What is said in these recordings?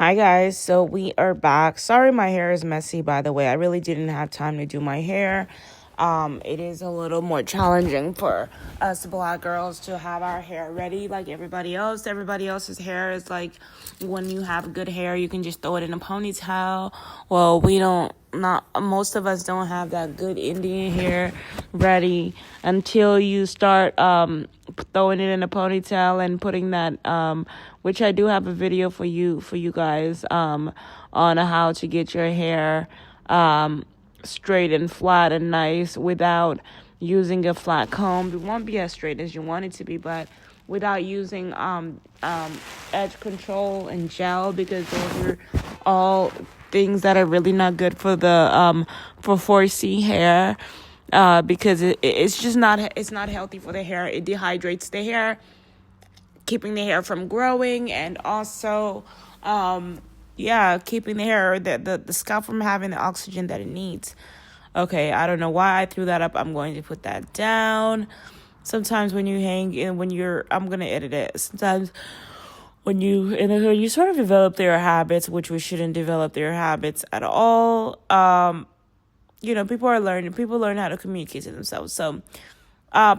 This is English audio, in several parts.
Hi guys, so we are back. Sorry my hair is messy, by the way. I really didn't have time to do my hair. It is a little more challenging for us black girls to have our hair ready like everybody else. Everybody else's hair is like, when you have good hair, you can just throw it in a ponytail. Well, we don't, not most of us don't have that good Indian hair ready until you start throwing it in a ponytail and putting that which I do have a video for you guys on how to get your hair straight and flat and nice without using a flat comb. It won't be as straight as you want it to be, but without using edge control and gel, because those are all things that are really not good for the for 4C hair, because it's just not healthy for the hair. It dehydrates the hair, keeping the hair from growing, and also keeping the hair, the scalp from having the oxygen that it needs. Okay, I don't know why I threw that up. I'm going to put that down. Sometimes when you I'm going to edit it. Sometimes when you sort of develop their habits, which we shouldn't develop their habits at all. People learn how to communicate to themselves. So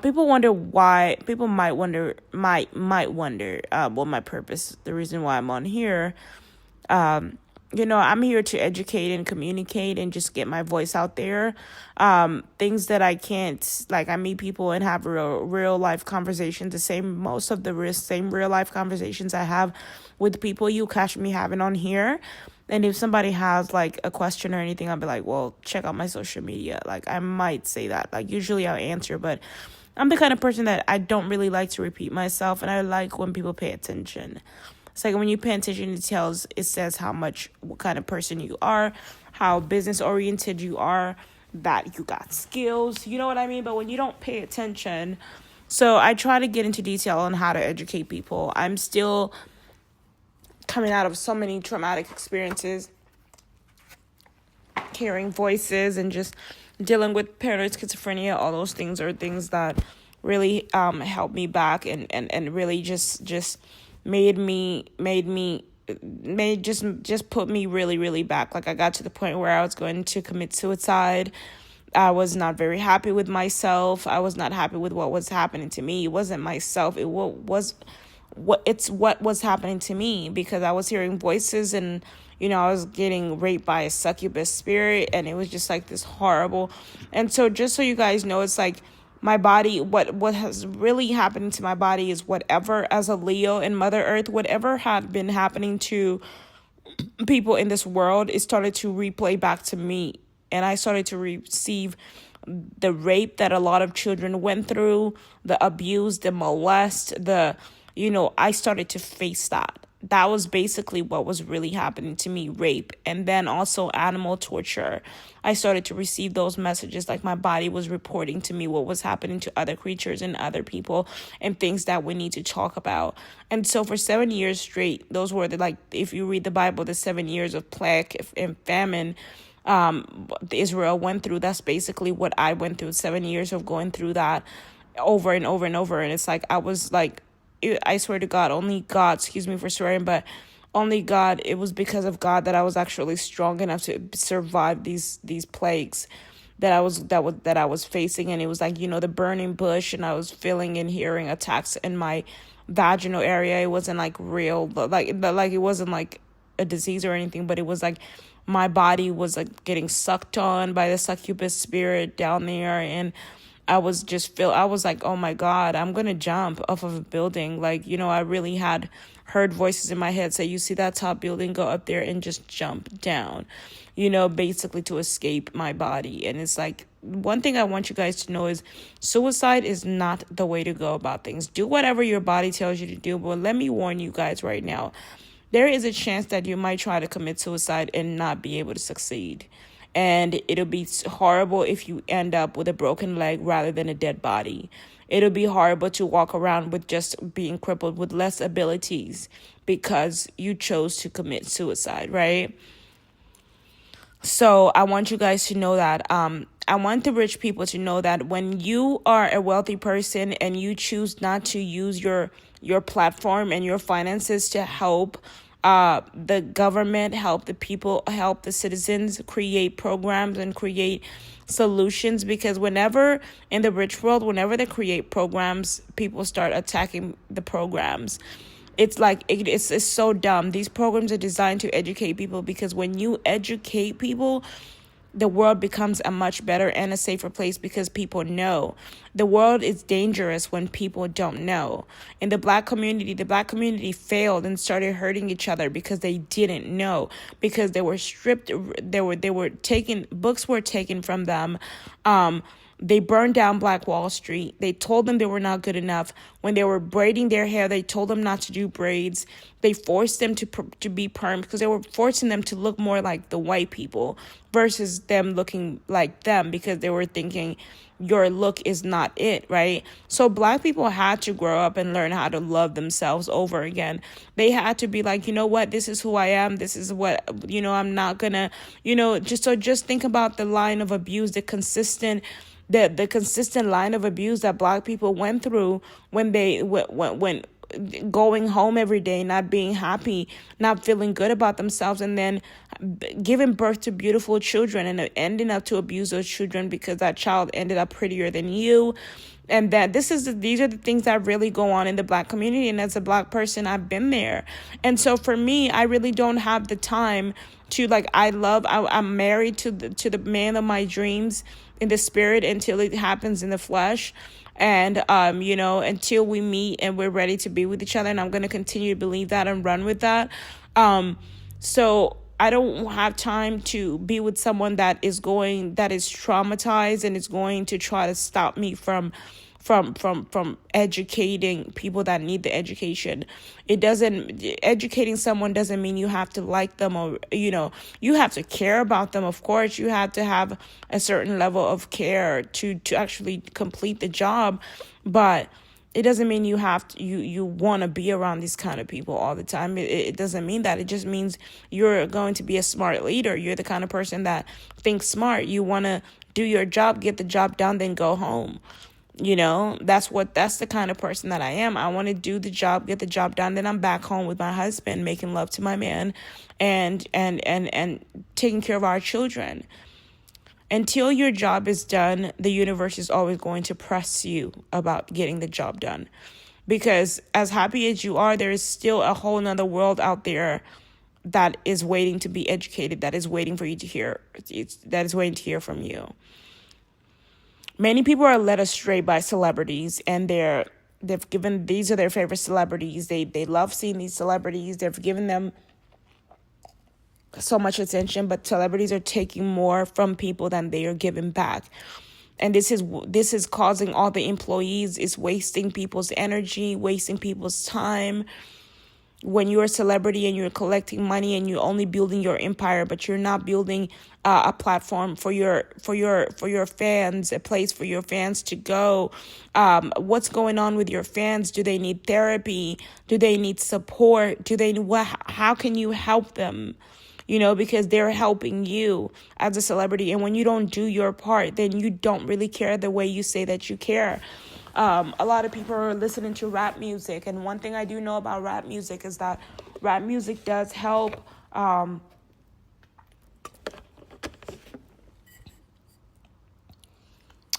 people wonder why. People might wonder my purpose, the reason why I'm on here. I'm here to educate and communicate and just get my voice out there. Things that I can't, like, I meet people and have real life conversations, most of the same real life conversations I have with people you catch me having on here. And if somebody has like a question or anything, I'll be like, well, check out my social media. Like, I might say that. Like, usually I'll answer, but I'm the kind of person that I don't really like to repeat myself, and I like when people pay attention. It's like when you pay attention, it says what kind of person you are, how business oriented you are, that you got skills, you know what I mean? But when you don't pay attention, so I try to get into detail on how to educate people. I'm still coming out of so many traumatic experiences, hearing voices and just dealing with paranoid schizophrenia. All those things are things that really helped me back and really just just put me really, really back. Like, I got to the point where I was going to commit suicide. I was not very happy with myself. I was not happy with what was happening to me. It wasn't myself. It was what was happening to me, because I was hearing voices, and I was getting raped by a succubus spirit, and it was just like this horrible. And so, just so you guys know, it's like my body, what has really happened to my body is whatever, as a Leo in Mother Earth, whatever had been happening to people in this world, it started to replay back to me. And I started to receive the rape that a lot of children went through, the abuse, the molest, I started to face that. That was basically what was really happening to me, rape. And then also animal torture. I started to receive those messages, like my body was reporting to me what was happening to other creatures and other people, and things that we need to talk about. And so for 7 years straight, those were if you read the Bible, the 7 years of plague and famine Israel went through. That's basically what I went through, 7 years of going through that over and over and over. And it's like, I was like, I swear to God, only God, excuse me for swearing, but only God, it was because of God that I was actually strong enough to survive these plagues that I was facing. And it was like, the burning bush, and I was feeling and hearing attacks in my vaginal area. It wasn't like real, but it wasn't like a disease or anything, but it was like my body was like getting sucked on by the succubus spirit down there. And I was like, oh my God, I'm going to jump off of a building. I really had heard voices in my head say, you see that top building, go up there and just jump down, basically to escape my body. And it's like, one thing I want you guys to know is suicide is not the way to go about things. Do whatever your body tells you to do. But let me warn you guys right now, there is a chance that you might try to commit suicide and not be able to succeed. And it'll be horrible if you end up with a broken leg rather than a dead body. It'll be horrible to walk around with just being crippled with less abilities because you chose to commit suicide, right? So I want you guys to know that. I want the rich people to know that when you are a wealthy person and you choose not to use your platform and your finances to help The government help the people, help the citizens create programs and create solutions, because whenever in the rich world, whenever they create programs, people start attacking the programs. It's like it's so dumb. These programs are designed to educate people, because when you educate people, the world becomes a much better and a safer place, because people know. The world is dangerous when people don't know. In the black community failed and started hurting each other because they didn't know, because they were stripped, they were taken, books were taken from them. They burned down Black Wall Street. They told them they were not good enough. When they were braiding their hair, they told them not to do braids. They forced them to be permed, because they were forcing them to look more like the white people versus them looking like them, because they were thinking your look is not it, right? So Black people had to grow up and learn how to love themselves over again. They had to be like, you know what, this is who I am. This is what, I'm not gonna, just think about the line of abuse, the consistent line of abuse that Black people went through when going home every day, not being happy, not feeling good about themselves, and then giving birth to beautiful children and ending up to abuse those children because that child ended up prettier than you. And that these are the things that really go on in the Black community. And as a Black person, I've been there. And so for me, I really don't have the time to I'm married to the man of my dreams in the spirit until it happens in the flesh. And, until we meet and we're ready to be with each other. And I'm going to continue to believe that and run with that. So I don't have time to be with someone that is traumatized and is going to try to stop me from educating people that need the education. Educating someone doesn't mean you have to like them, or, you have to care about them. Of course, you have to have a certain level of care to actually complete the job, but it doesn't mean you have to, you want to be around these kind of people all the time. It doesn't mean that. It just means you're going to be a smart leader. You're the kind of person that thinks smart. You want to do your job, get the job done, then go home. That's the kind of person that I am. I want to do the job, get the job done, then I'm back home with my husband, making love to my man, and taking care of our children. Until your job is done, the universe is always going to press you about getting the job done. Because as happy as you are, there is still a whole nother world out there that is waiting to be educated, that is waiting for you to hear, that is waiting to hear from you. Many people are led astray by celebrities, and these are their favorite celebrities. They love seeing these celebrities. They've given them so much attention, but celebrities are taking more from people than they are giving back. And this is causing all the employees, is wasting people's energy, wasting people's time. When you're a celebrity and you're collecting money and you're only building your empire, but you're not building a platform for your fans, a place for your fans to go. What's going on with your fans? Do they need therapy? Do they need support? How can you help them? Because they're helping you as a celebrity. And when you don't do your part, then you don't really care the way you say that you care. A lot of people are listening to rap music. And one thing I do know about rap music is that rap music does help.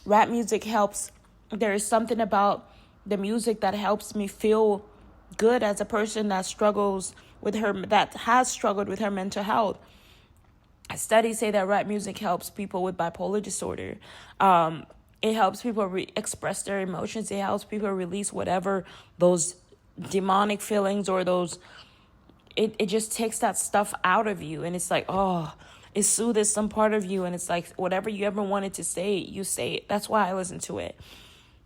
Rap music helps. There is something about the music that helps me feel good as a person that has struggled with her mental health. Studies say that rap music helps people with bipolar disorder. It helps people express their emotions. It helps people release whatever those demonic feelings or those. It just takes that stuff out of you, and it's like, it soothes some part of you, and it's like whatever you ever wanted to say, you say it. That's why I listen to it.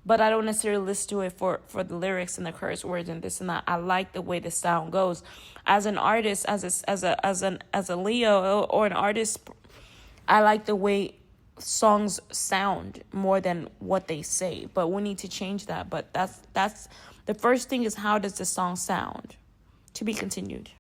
But I don't necessarily listen to it for the lyrics and the curse words and this and that. I like the way the sound goes. As an artist, as a Leo or an artist, I like the way songs sound more than what they say. But we need to change that. But that's the first thing is, how does the song sound? To be continued.